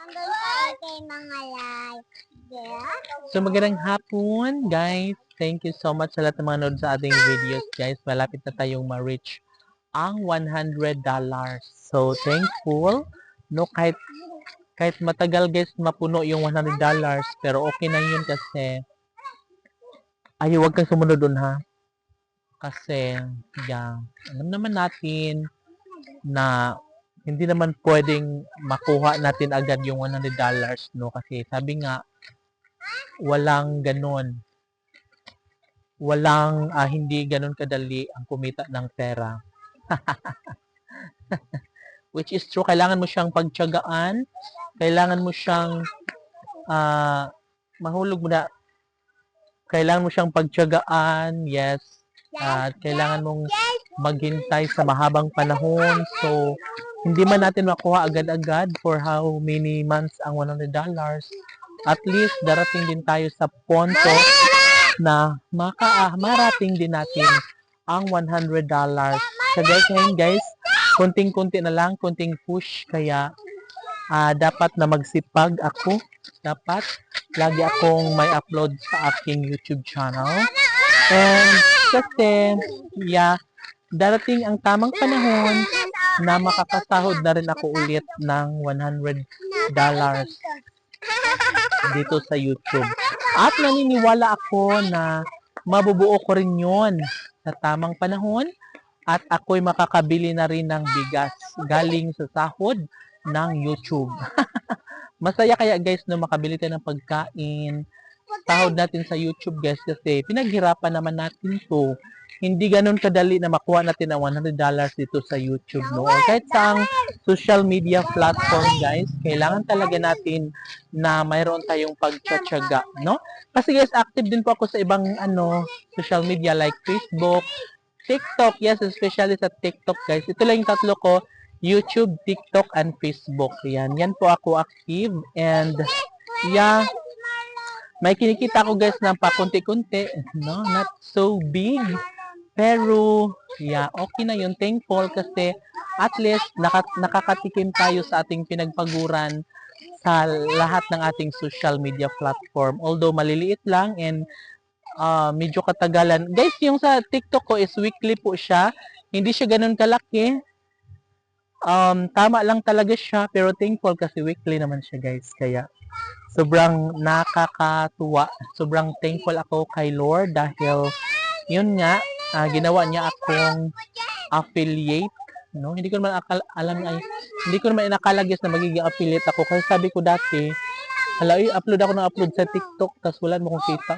kay mga like. So magandang hapon, guys. Thank you so much sa lahat ng mga nanood sa ating videos, guys. Malapit na tayong ma-reach ang $100. So thankful, no, kahit matagal, guys, mapuno yung $100, pero okay na yun kasi wag kang sumunod dun, ha. Kasi alam naman natin na hindi naman pwedeng makuha natin agad yung $100, no, kasi sabi nga walang ganon. Walang hindi ganon kadali ang kumita ng pera. Which is true, kailangan mo siyang pagtiyagaan, kailangan mo siyang mahulog mo na, kailangan mo siyang pagtiyagaan, yes, at kailangan mong maghintay sa mahabang panahon. So, hindi man natin makuha agad-agad for how many months ang $100. At least, darating din tayo sa punto na marating din natin ang $100. So guys, konting-konti na lang, konting push, kaya dapat na magsipag ako. Dapat lagi akong may upload sa aking YouTube channel. And kasi, darating ang tamang panahon na makakasahod na rin ako ulit ng $100 dito sa YouTube. At naniniwala ako na mabubuo ko rin yun sa tamang panahon at ako'y makakabili na rin ng bigas galing sa sahod ng YouTube. Masaya kaya, guys, no, makabili tayo ng pagkain, sahod natin sa YouTube, guys, kasi pinaghirapan naman natin to. Hindi ganun kadali na makuha natin ang $100 dito sa YouTube, no? O kahit sa social media platform, guys, kailangan talaga natin na mayroon tayong pagtsatsaga, no? Kasi, guys, active din po ako sa ibang social media like Facebook, TikTok. Yes, especially sa TikTok, guys. Ito lang yung tatlo ko: YouTube, TikTok, and Facebook. Yan po ako active. And may kinikita ko, guys, ng pakunti-kunti, no? Not so big. Pero, okay na yun. Thankful kasi at least nakakatikim tayo sa ating pinagpaguran sa lahat ng ating social media platform. Although maliliit lang and medyo katagalan. Guys, yung sa TikTok ko is weekly po siya. Hindi siya ganun kalaki. Tama lang talaga siya, pero thankful kasi weekly naman siya, guys. Kaya sobrang nakakatuwa. Sobrang thankful ako kay Lord dahil yun nga, ginawa niya akong affiliate, no? Hindi ko naman hindi ko naman inakala, guys, na magiging affiliate ako kasi sabi ko dati, upload ako ng upload sa TikTok tapos wala mo kong kita.